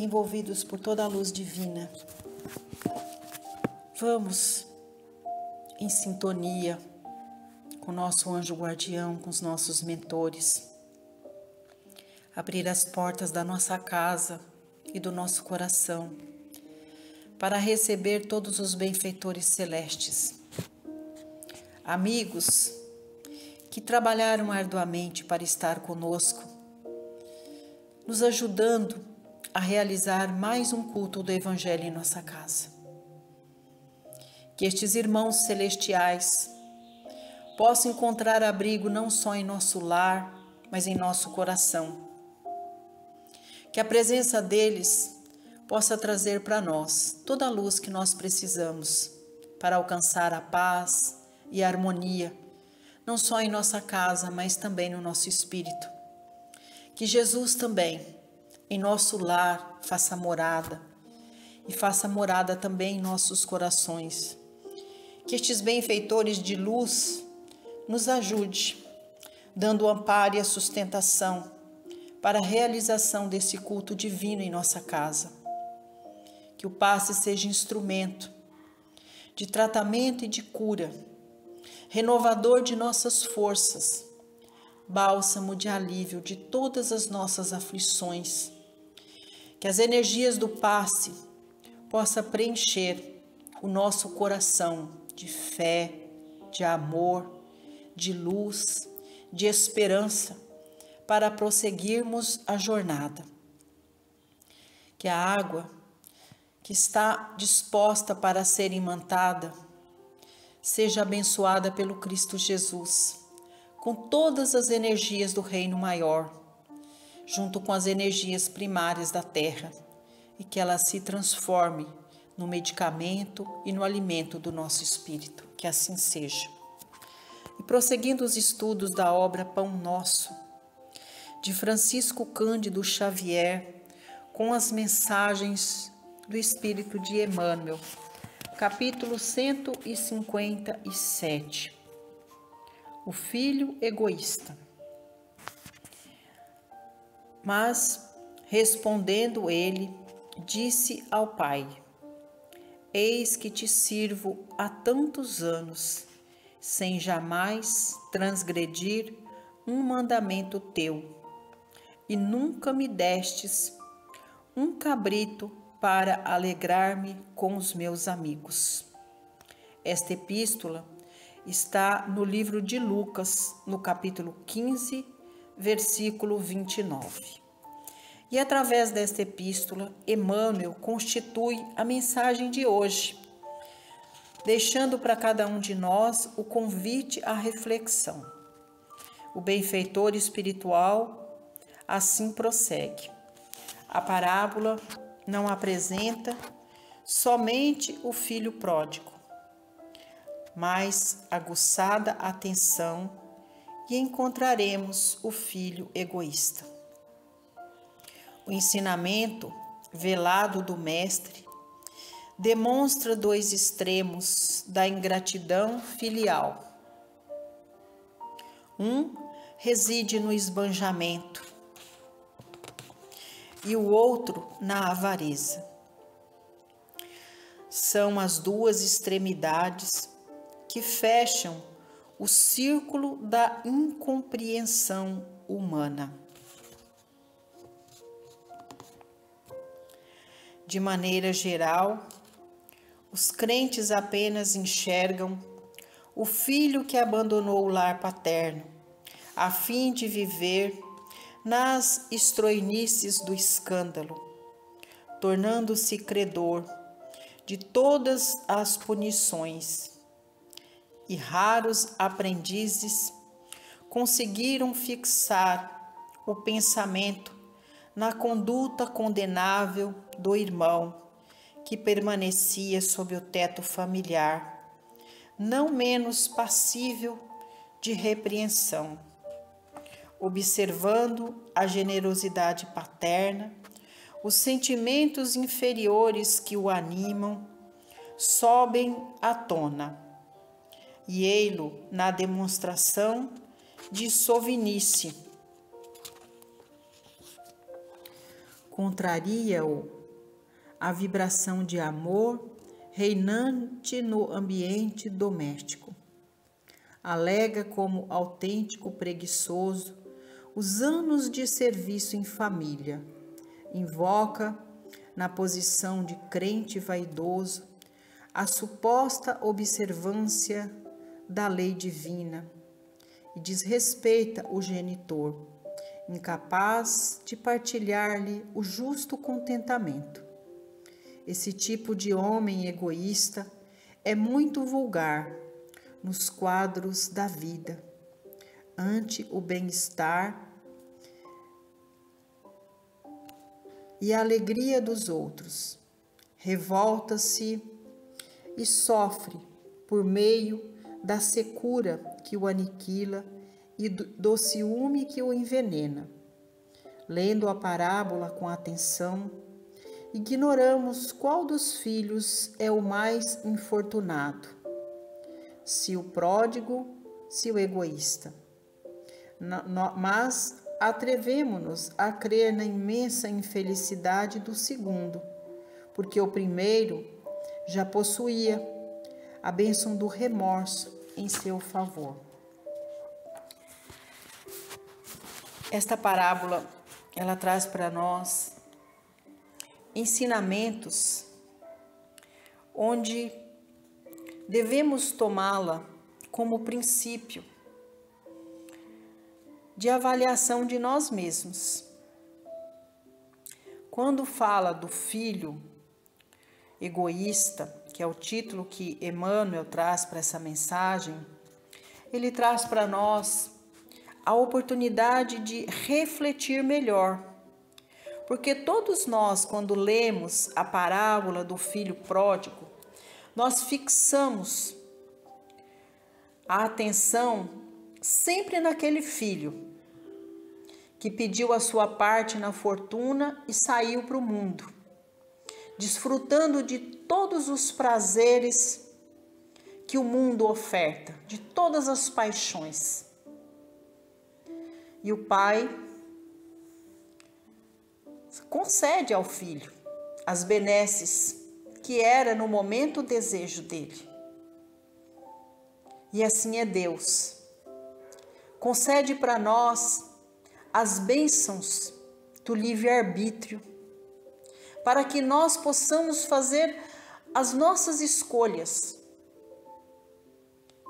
envolvidos por toda a luz divina. Vamos em sintonia com o nosso anjo guardião, com os nossos mentores, abrir as portas da nossa casa e do nosso coração para receber todos os benfeitores celestes. Amigos que trabalharam arduamente para estar conosco, nos ajudando a realizar mais um culto do Evangelho em nossa casa. Que estes irmãos celestiais possam encontrar abrigo não só em nosso lar, mas em nosso coração. Que a presença deles possa trazer para nós toda a luz que nós precisamos para alcançar a paz e a harmonia, não só em nossa casa, mas também no nosso espírito. Que Jesus também, em nosso lar, faça morada e faça morada também em nossos corações. Que estes benfeitores de luz nos ajude, dando o amparo e a sustentação para a realização desse culto divino em nossa casa. Que o passe seja instrumento de tratamento e de cura, renovador de nossas forças, bálsamo de alívio de todas as nossas aflições. Que as energias do passe possam preencher o nosso coração de fé, de amor, de luz, de esperança, para prosseguirmos a jornada. Que a água que está disposta para ser imantada seja abençoada pelo Cristo Jesus, com todas as energias do reino maior, junto com as energias primárias da terra, e que ela se transforme no medicamento e no alimento do nosso espírito. Que assim seja. E prosseguindo os estudos da obra Pão Nosso, de Francisco Cândido Xavier, com as mensagens do Espírito de Emmanuel, capítulo 157. O filho egoísta. Mas, respondendo ele, disse ao pai: Eis que te sirvo há tantos anos, sem jamais transgredir um mandamento teu, e nunca me destes um cabrito para alegrar-me com os meus amigos. Esta epístola está no livro de Lucas, no capítulo 15, versículo 29. E através desta epístola, Emmanuel constitui a mensagem de hoje, deixando para cada um de nós o convite à reflexão. O benfeitor espiritual assim prossegue. A parábola não apresenta somente o filho pródigo, mas aguçada atenção e encontraremos o filho egoísta. O ensinamento velado do mestre demonstra dois extremos da ingratidão filial. Um reside no esbanjamento e o outro na avareza. São as duas extremidades que fecham o círculo da incompreensão humana. De maneira geral, os crentes apenas enxergam o filho que abandonou o lar paterno, a fim de viver nas estroinices do escândalo, tornando-se credor de todas as punições. E raros aprendizes conseguiram fixar o pensamento na conduta condenável do irmão que permanecia sob o teto familiar, não menos passível de repreensão, observando a generosidade paterna, os sentimentos inferiores que o animam sobem à tona, e ei-lo na demonstração de sovinice, contraria-o a vibração de amor reinante no ambiente doméstico. Alega como autêntico preguiçoso os anos de serviço em família. Invoca, na posição de crente vaidoso, a suposta observância da lei divina e desrespeita o genitor, incapaz de partilhar-lhe o justo contentamento. Esse tipo de homem egoísta é muito vulgar nos quadros da vida. Ante o bem-estar e a alegria dos outros, revolta-se e sofre por meio da secura que o aniquila e do ciúme que o envenena. Lendo a parábola com atenção, ignoramos qual dos filhos é o mais infortunado, se o pródigo, se o egoísta. Mas atrevemo-nos a crer na imensa infelicidade do segundo, porque o primeiro já possuía a bênção do remorso em seu favor. Esta parábola, ela traz para nós ensinamentos onde devemos tomá-la como princípio de avaliação de nós mesmos. Quando fala do filho egoísta, que é o título que Emmanuel traz para essa mensagem, ele traz para nós a oportunidade de refletir melhor. Porque todos nós, quando lemos a parábola do filho pródigo, nós fixamos a atenção sempre naquele filho que pediu a sua parte na fortuna e saiu para o mundo, desfrutando de todos os prazeres que o mundo oferta, de todas as paixões. E o pai concede ao filho as benesses que era no momento o desejo dele. E assim é Deus. Concede para nós as bênçãos do livre-arbítrio, para que nós possamos fazer as nossas escolhas,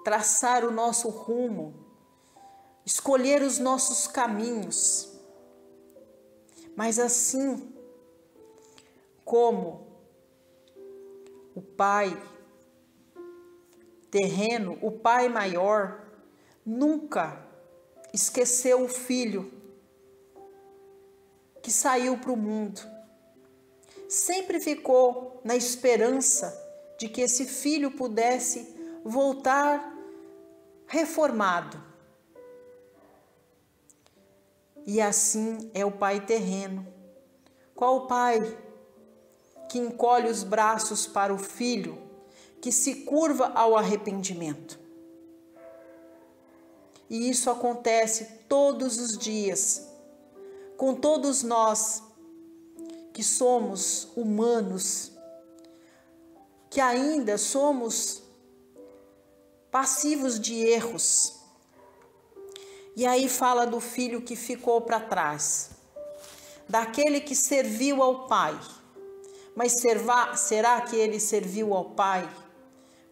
traçar o nosso rumo, escolher os nossos caminhos. Mas assim como o pai terreno, o pai maior, nunca esqueceu o filho que saiu para o mundo. Sempre ficou na esperança de que esse filho pudesse voltar reformado. E assim é o pai terreno. Qual o pai que encolhe os braços para o filho que se curva ao arrependimento? E isso acontece todos os dias com todos nós que somos humanos, que ainda somos passivos de erros. E aí fala do filho que ficou para trás, daquele que serviu ao pai. Mas será que ele serviu ao pai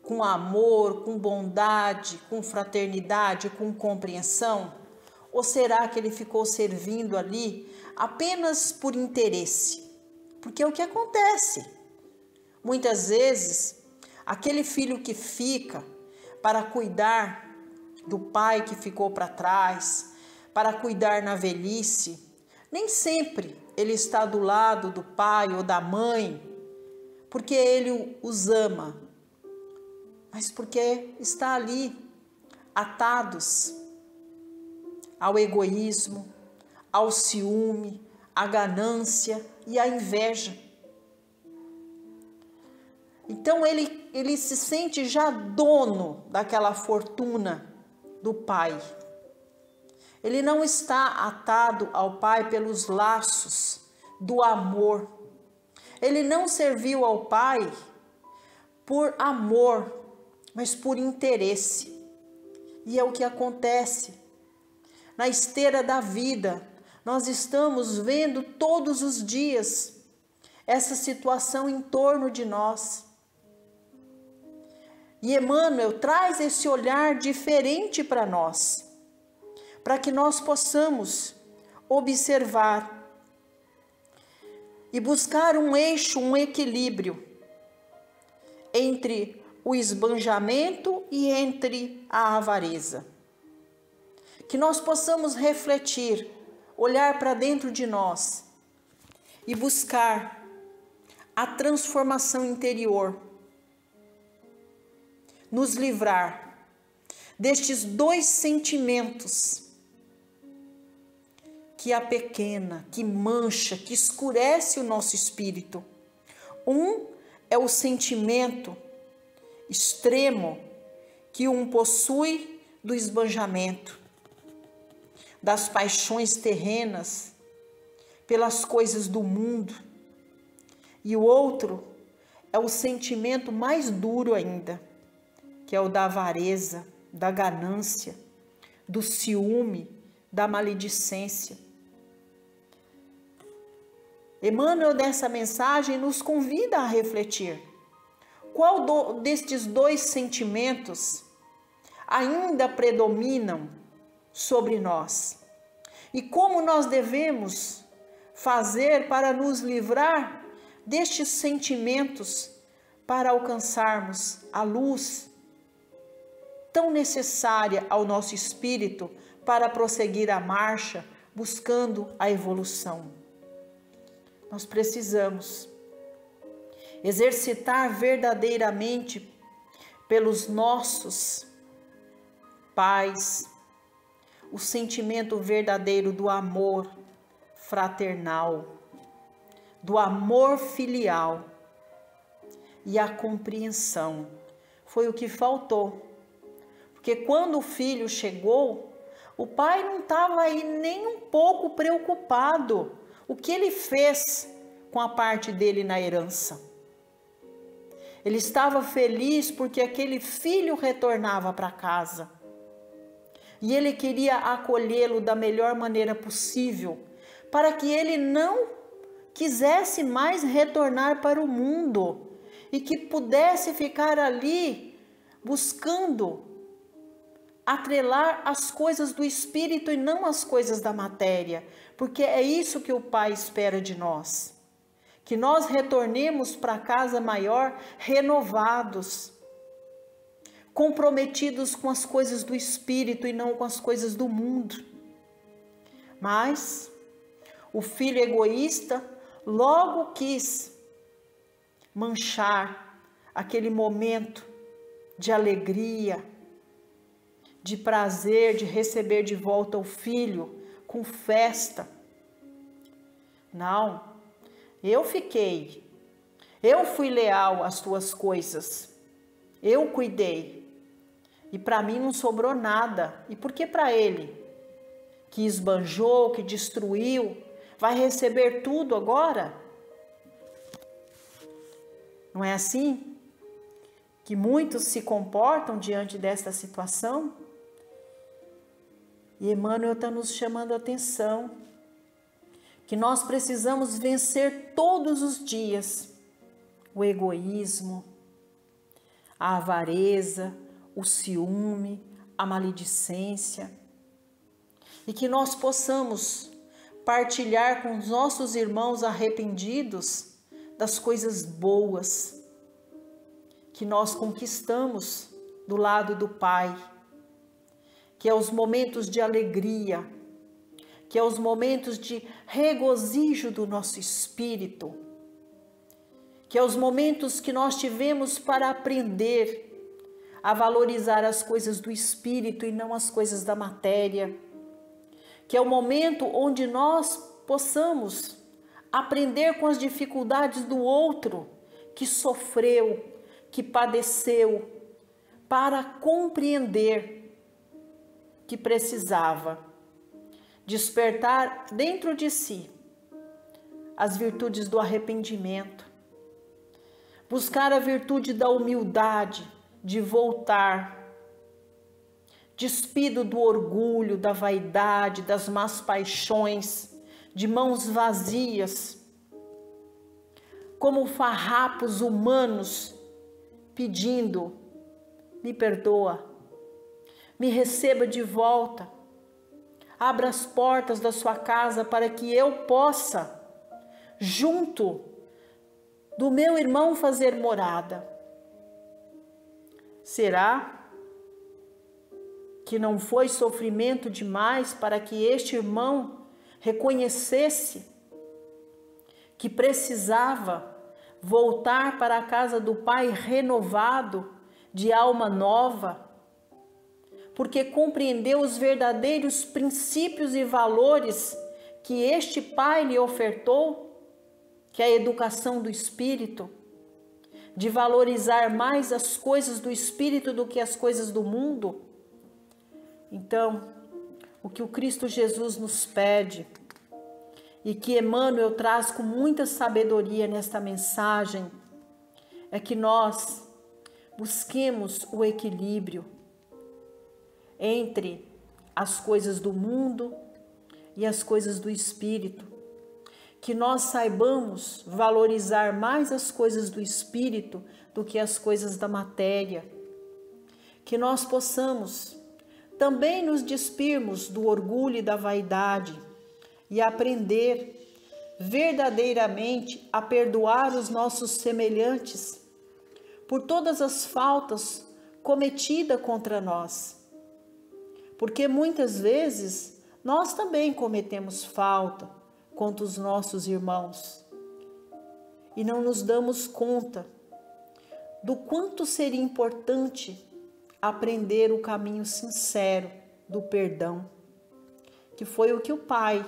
com amor, com bondade, com fraternidade, com compreensão? Ou será que ele ficou servindo ali apenas por interesse? Porque é o que acontece. Muitas vezes, aquele filho que fica para cuidar do pai que ficou para trás, para cuidar na velhice, nem sempre ele está do lado do pai ou da mãe, porque ele os ama, mas porque está ali, atados ao egoísmo, ao ciúme, à ganância e à inveja. Então ele se sente já dono daquela fortuna do pai. Ele não está atado ao pai pelos laços do amor. Ele não serviu ao Pai por amor, mas por interesse. E é o que acontece. Na esteira da vida, nós estamos vendo todos os dias essa situação em torno de nós. E Emmanuel traz esse olhar diferente para nós, para que nós possamos observar e buscar um eixo, um equilíbrio entre o esbanjamento e entre a avareza. Que nós possamos refletir, olhar para dentro de nós e buscar a transformação interior, nos livrar destes dois sentimentos que apequena, que mancha, que escurece o nosso espírito. Um é o sentimento extremo que um possui do esbanjamento, das paixões terrenas, pelas coisas do mundo. E o outro é o sentimento mais duro ainda, que é o da avareza, da ganância, do ciúme, da maledicência. Emmanuel, nessa mensagem, nos convida a refletir. Qual destes dois sentimentos ainda predominam sobre nós? E como nós devemos fazer para nos livrar destes sentimentos para alcançarmos a luz tão necessária ao nosso espírito para prosseguir a marcha, buscando a evolução? Nós precisamos exercitar verdadeiramente pelos nossos pais o sentimento verdadeiro do amor fraternal, do amor filial e a compreensão. Foi o que faltou, porque quando o filho chegou, o pai não estava aí nem um pouco preocupado. O que ele fez com a parte dele na herança? Ele estava feliz porque aquele filho retornava para casa. E ele queria acolhê-lo da melhor maneira possível, para que ele não quisesse mais retornar para o mundo e que pudesse ficar ali buscando atrelar as coisas do espírito e não as coisas da matéria, porque é isso que o Pai espera de nós, que nós retornemos para a casa maior renovados, comprometidos com as coisas do espírito e não com as coisas do mundo. Mas o filho egoísta logo quis manchar aquele momento de alegria, de prazer, de receber de volta o filho com festa. Não, eu fui leal às tuas coisas, eu cuidei, e para mim não sobrou nada. E por que para ele, que esbanjou, que destruiu, vai receber tudo agora? Não é assim que muitos se comportam diante desta situação? E Emmanuel está nos chamando a atenção, que nós precisamos vencer todos os dias o egoísmo, a avareza, o ciúme, a maledicência, e que nós possamos partilhar com os nossos irmãos arrependidos das coisas boas que nós conquistamos do lado do Pai, que é os momentos de alegria, que é os momentos de regozijo do nosso espírito, que é os momentos que nós tivemos para aprender a valorizar as coisas do espírito e não as coisas da matéria, que é o momento onde nós possamos aprender com as dificuldades do outro que sofreu, que padeceu, para compreender que precisava despertar dentro de si as virtudes do arrependimento, buscar a virtude da humildade, de voltar, despido do orgulho, da vaidade, das más paixões, de mãos vazias, como farrapos humanos, pedindo: me perdoa, me receba de volta, abra as portas da sua casa para que eu possa, junto do meu irmão, fazer morada. Será que não foi sofrimento demais para que este irmão reconhecesse que precisava voltar para a casa do Pai renovado, de alma nova, porque compreendeu os verdadeiros princípios e valores que este Pai lhe ofertou, que é a educação do Espírito, de valorizar mais as coisas do Espírito do que as coisas do mundo? Então, o que o Cristo Jesus nos pede, e que Emmanuel traz com muita sabedoria nesta mensagem, é que nós busquemos o equilíbrio entre as coisas do mundo e as coisas do Espírito, que nós saibamos valorizar mais as coisas do Espírito do que as coisas da matéria, que nós possamos também nos despirmos do orgulho e da vaidade e aprender verdadeiramente a perdoar os nossos semelhantes por todas as faltas cometidas contra nós. Porque muitas vezes nós também cometemos falta contra os nossos irmãos e não nos damos conta do quanto seria importante aprender o caminho sincero do perdão, que foi o que o Pai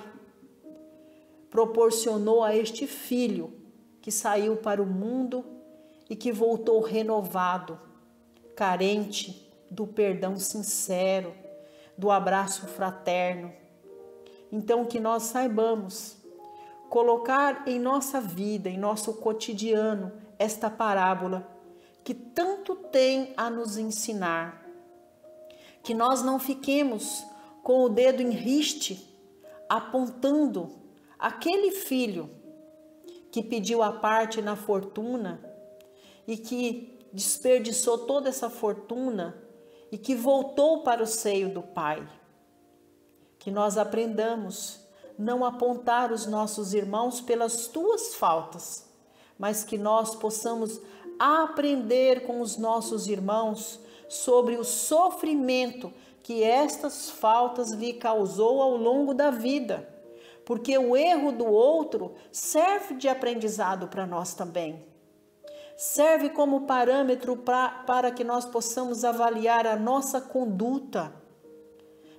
proporcionou a este filho que saiu para o mundo e que voltou renovado, carente do perdão sincero, do abraço fraterno. Então, que nós saibamos colocar em nossa vida, em nosso cotidiano, esta parábola que tanto tem a nos ensinar. Que nós não fiquemos com o dedo em riste, apontando aquele filho que pediu a parte na fortuna e que desperdiçou toda essa fortuna e que voltou para o seio do Pai. Que nós aprendamos não apontar os nossos irmãos pelas tuas faltas, mas que nós possamos aprender com os nossos irmãos sobre o sofrimento que estas faltas lhe causou ao longo da vida, porque o erro do outro serve de aprendizado para nós também. Serve como parâmetro para que nós possamos avaliar a nossa conduta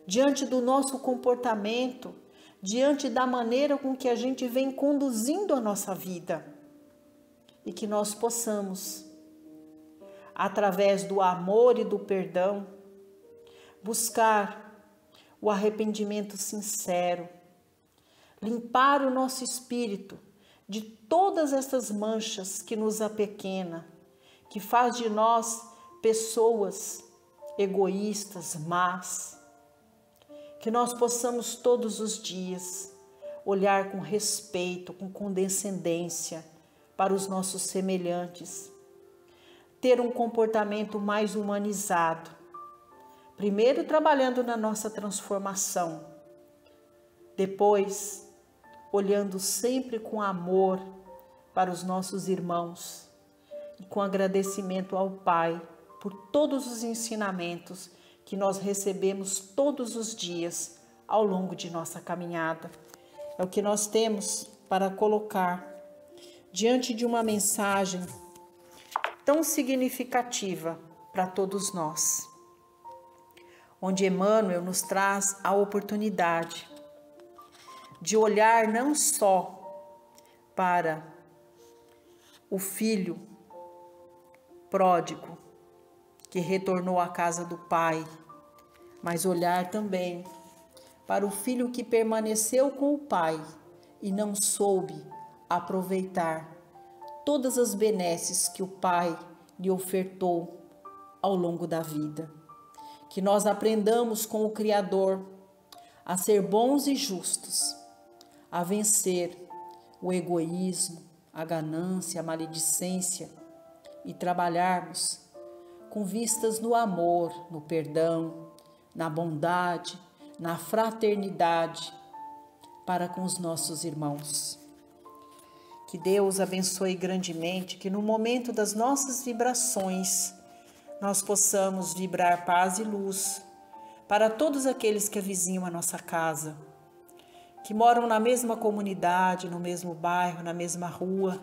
diante do nosso comportamento, diante da maneira com que a gente vem conduzindo a nossa vida. E que nós possamos, através do amor e do perdão, buscar o arrependimento sincero, limpar o nosso espírito de todas essas manchas que nos apequena, que faz de nós pessoas egoístas, más. Que nós possamos todos os dias olhar com respeito, com condescendência para os nossos semelhantes, ter um comportamento mais humanizado, primeiro trabalhando na nossa transformação, depois olhando sempre com amor para os nossos irmãos e com agradecimento ao Pai por todos os ensinamentos que nós recebemos todos os dias ao longo de nossa caminhada. É o que nós temos para colocar diante de uma mensagem tão significativa para todos nós, onde Emmanuel nos traz a oportunidade de olhar não só para o filho pródigo que retornou à casa do Pai, mas olhar também para o filho que permaneceu com o Pai e não soube aproveitar todas as benesses que o Pai lhe ofertou ao longo da vida. Que nós aprendamos com o Criador a ser bons e justos, a vencer o egoísmo, a ganância, a maledicência e trabalharmos com vistas no amor, no perdão, na bondade, na fraternidade para com os nossos irmãos. Que Deus abençoe grandemente, que no momento das nossas vibrações nós possamos vibrar paz e luz para todos aqueles que avizinham a nossa casa, que moram na mesma comunidade, no mesmo bairro, na mesma rua.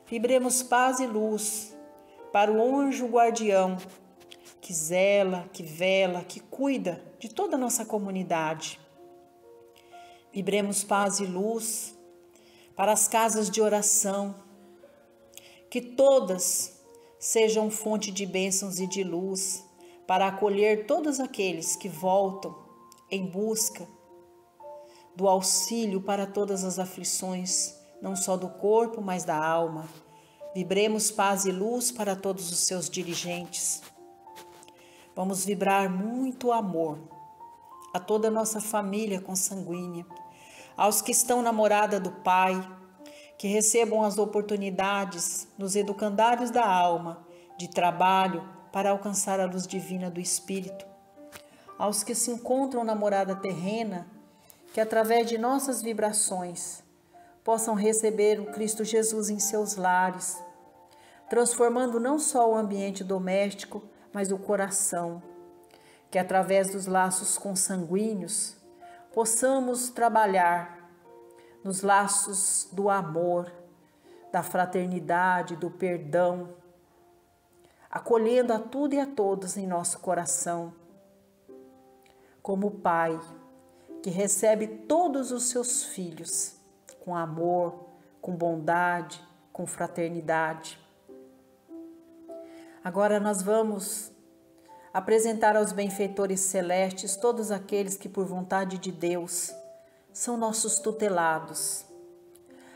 Vibremos paz e luz para o anjo guardião que zela, que vela, que cuida de toda a nossa comunidade. Vibremos paz e luz para as casas de oração, que todas sejam fonte de bênçãos e de luz para acolher todos aqueles que voltam em busca do auxílio para todas as aflições, não só do corpo, mas da alma. Vibremos paz e luz para todos os seus dirigentes. Vamos vibrar muito amor a toda a nossa família consanguínea, aos que estão na morada do Pai, que recebam as oportunidades nos educandários da alma de trabalho para alcançar a luz divina do Espírito, aos que se encontram na morada terrena, que através de nossas vibrações possam receber o Cristo Jesus em seus lares, transformando não só o ambiente doméstico, mas o coração, que através dos laços consanguíneos possamos trabalhar nos laços do amor, da fraternidade, do perdão, acolhendo a tudo e a todos em nosso coração, como o Pai, que recebe todos os seus filhos com amor, com bondade, com fraternidade. Agora nós vamos apresentar aos benfeitores celestes todos aqueles que, por vontade de Deus, são nossos tutelados,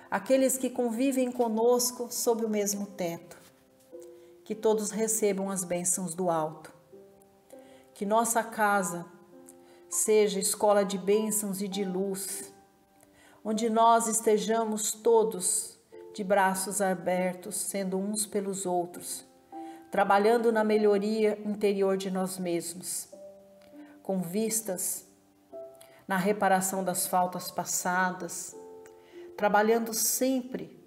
aqueles que convivem conosco sob o mesmo teto, que todos recebam as bênçãos do alto, que nossa casa seja escola de bênçãos e de luz, onde nós estejamos todos de braços abertos, sendo uns pelos outros, trabalhando na melhoria interior de nós mesmos, com vistas na reparação das faltas passadas, trabalhando sempre,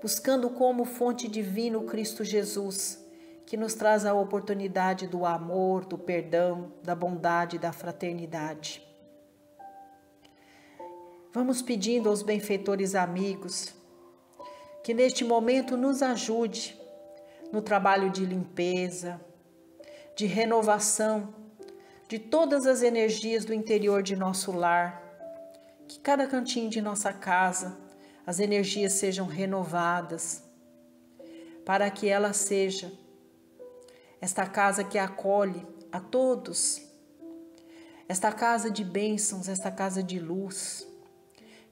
buscando como fonte divina o Cristo Jesus, que nos traz a oportunidade do amor, do perdão, da bondade e da fraternidade. Vamos pedindo aos benfeitores amigos que neste momento nos ajude no trabalho de limpeza, de renovação de todas as energias do interior de nosso lar, que cada cantinho de nossa casa as energias sejam renovadas, para que ela seja esta casa que acolhe a todos, esta casa de bênçãos, esta casa de luz,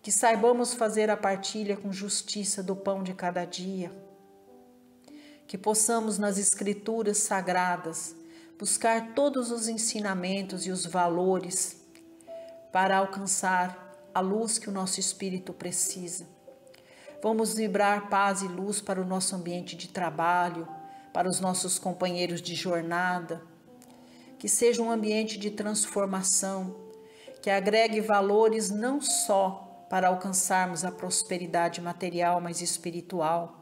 que saibamos fazer a partilha com justiça do pão de cada dia, que possamos nas escrituras sagradas buscar todos os ensinamentos e os valores para alcançar a luz que o nosso espírito precisa. Vamos vibrar paz e luz para o nosso ambiente de trabalho, para os nossos companheiros de jornada, que seja um ambiente de transformação, que agregue valores não só para alcançarmos a prosperidade material, mas espiritual.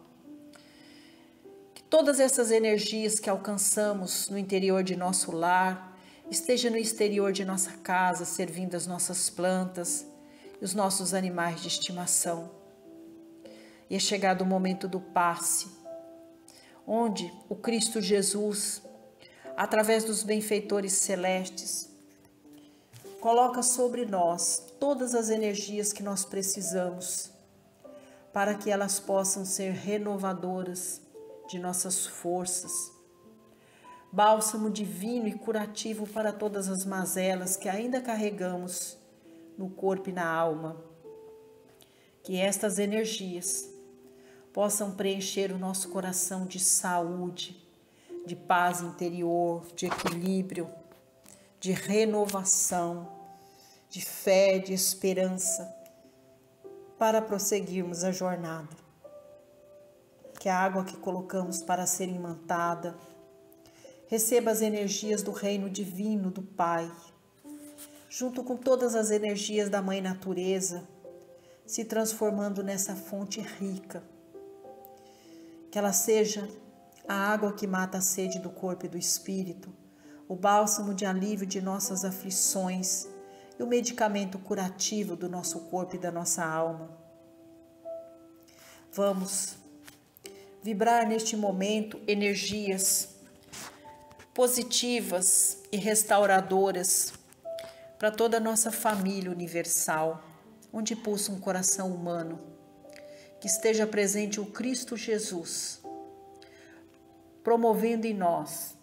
Todas essas energias que alcançamos no interior de nosso lar, esteja no exterior de nossa casa, servindo as nossas plantas e os nossos animais de estimação. E é chegado o momento do passe, onde o Cristo Jesus, através dos benfeitores celestes, coloca sobre nós todas as energias que nós precisamos, para que elas possam ser renovadoras de nossas forças, bálsamo divino e curativo para todas as mazelas que ainda carregamos no corpo e na alma. Que estas energias possam preencher o nosso coração de saúde, de paz interior, de equilíbrio, de renovação, de fé, de esperança, para prosseguirmos a jornada. Que a água que colocamos para ser imantada receba as energias do reino divino do Pai, junto com todas as energias da Mãe Natureza, se transformando nessa fonte rica. Que ela seja a água que mata a sede do corpo e do espírito, o bálsamo de alívio de nossas aflições e o medicamento curativo do nosso corpo e da nossa alma. Vamos vibrar neste momento energias positivas e restauradoras para toda a nossa família universal, onde pulsa um coração humano, que esteja presente o Cristo Jesus, promovendo em nós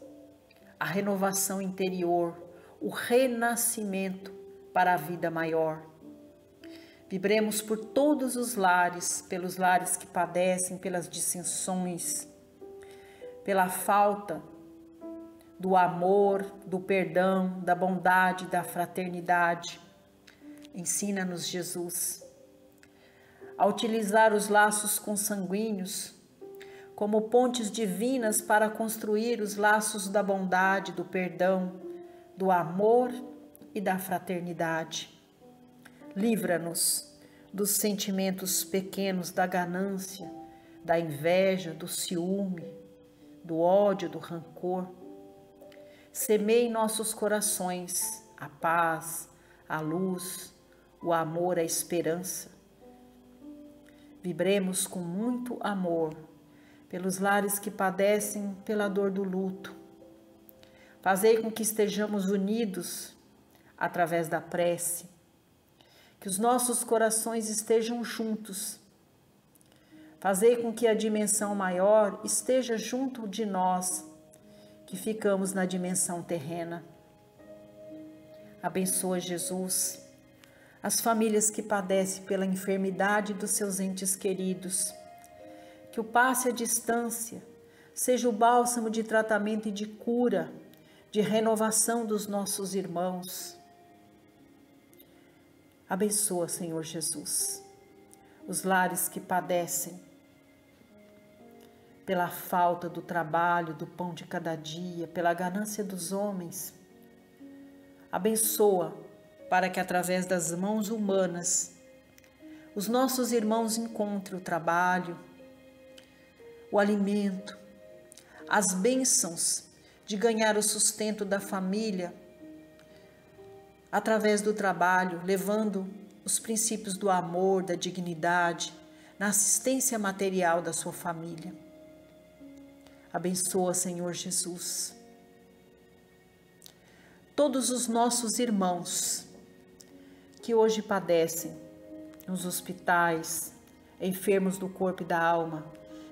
a renovação interior, o renascimento para a vida maior. Vibremos por todos os lares, pelos lares que padecem, pelas dissensões, pela falta do amor, do perdão, da bondade, da fraternidade. Ensina-nos, Jesus, a utilizar os laços consanguíneos como pontes divinas para construir os laços da bondade, do perdão, do amor e da fraternidade. Livra-nos dos sentimentos pequenos da ganância, da inveja, do ciúme, do ódio, do rancor. Semeie em nossos corações a paz, a luz, o amor, a esperança. Vibremos com muito amor pelos lares que padecem pela dor do luto. Fazei com que estejamos unidos através da prece, que os nossos corações estejam juntos. Fazei com que a dimensão maior esteja junto de nós, que ficamos na dimensão terrena. Abençoa, Jesus, as famílias que padecem pela enfermidade dos seus entes queridos. Que o passe à distância seja o bálsamo de tratamento e de cura, de renovação dos nossos irmãos. Abençoa, Senhor Jesus, os lares que padecem pela falta do trabalho, do pão de cada dia, pela ganância dos homens. Abençoa para que através das mãos humanas os nossos irmãos encontrem o trabalho, o alimento, as bênçãos de ganhar o sustento da família através do trabalho, levando os princípios do amor, da dignidade, na assistência material da sua família. Abençoa, Senhor Jesus, todos os nossos irmãos que hoje padecem nos hospitais, enfermos do corpo e da alma.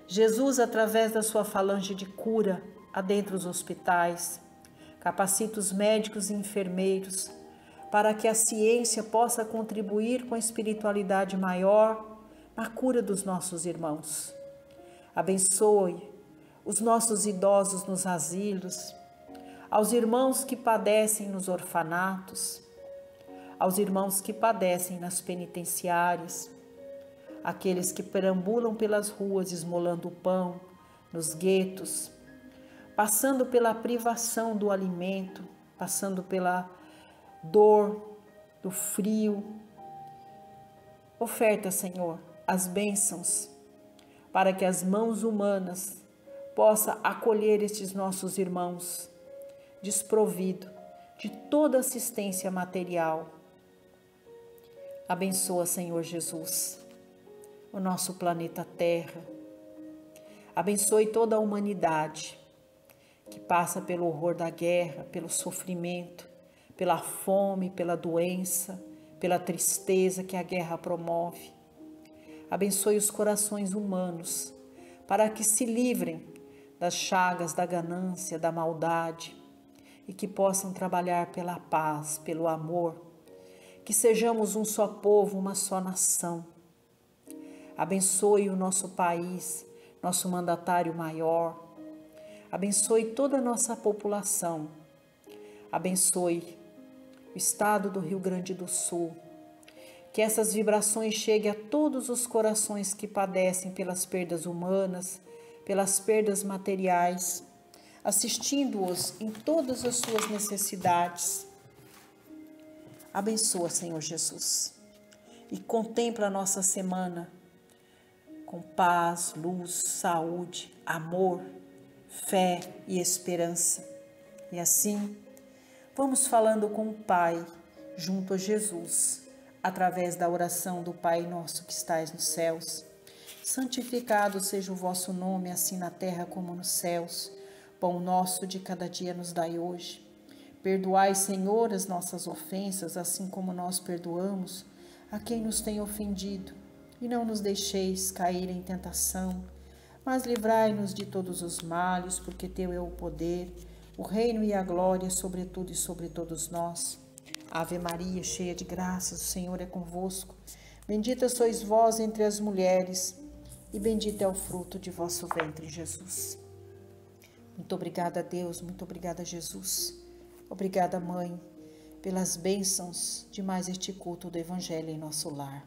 Jesus, através da sua falange de cura, adentra os hospitais, capacita os médicos e enfermeiros para que a ciência possa contribuir com a espiritualidade maior na cura dos nossos irmãos. Abençoe os nossos idosos nos asilos, aos irmãos que padecem nos orfanatos, aos irmãos que padecem nas penitenciárias, aqueles que perambulam pelas ruas esmolando o pão, nos guetos, passando pela privação do alimento, passando pela dor, do frio. Oferta, Senhor, as bênçãos para que as mãos humanas possam acolher estes nossos irmãos desprovidos de toda assistência material. Abençoa, Senhor Jesus, o nosso planeta Terra. Abençoe toda a humanidade que passa pelo horror da guerra, pelo sofrimento, pela fome, pela doença, pela tristeza que a guerra promove. Abençoe os corações humanos para que se livrem das chagas da ganância, da maldade e que possam trabalhar pela paz, pelo amor, que sejamos um só povo, uma só nação. Abençoe o nosso país, nosso mandatário maior. Abençoe toda a nossa população. Abençoe o estado do Rio Grande do Sul. Que essas vibrações cheguem a todos os corações que padecem pelas perdas humanas, pelas perdas materiais, assistindo-os em todas as suas necessidades. Abençoa, Senhor Jesus, e contempla a nossa semana com paz, luz, saúde, amor, fé e esperança. E assim, vamos falando com o Pai, junto a Jesus, através da oração do Pai nosso que estais nos céus. Santificado seja o vosso nome, assim na terra como nos céus. Pão nosso de cada dia nos dai hoje. Perdoai, Senhor, as nossas ofensas, assim como nós perdoamos a quem nos tem ofendido. E não nos deixeis cair em tentação, mas livrai-nos de todos os males, porque teu é o poder, o reino e a glória sobre tudo e sobre todos nós. Ave Maria, cheia de graças, o Senhor é convosco. Bendita sois vós entre as mulheres, e bendito é o fruto de vosso ventre, Jesus. Muito obrigada a Deus, muito obrigada a Jesus. Obrigada, Mãe, pelas bênçãos de mais este culto do Evangelho em nosso lar.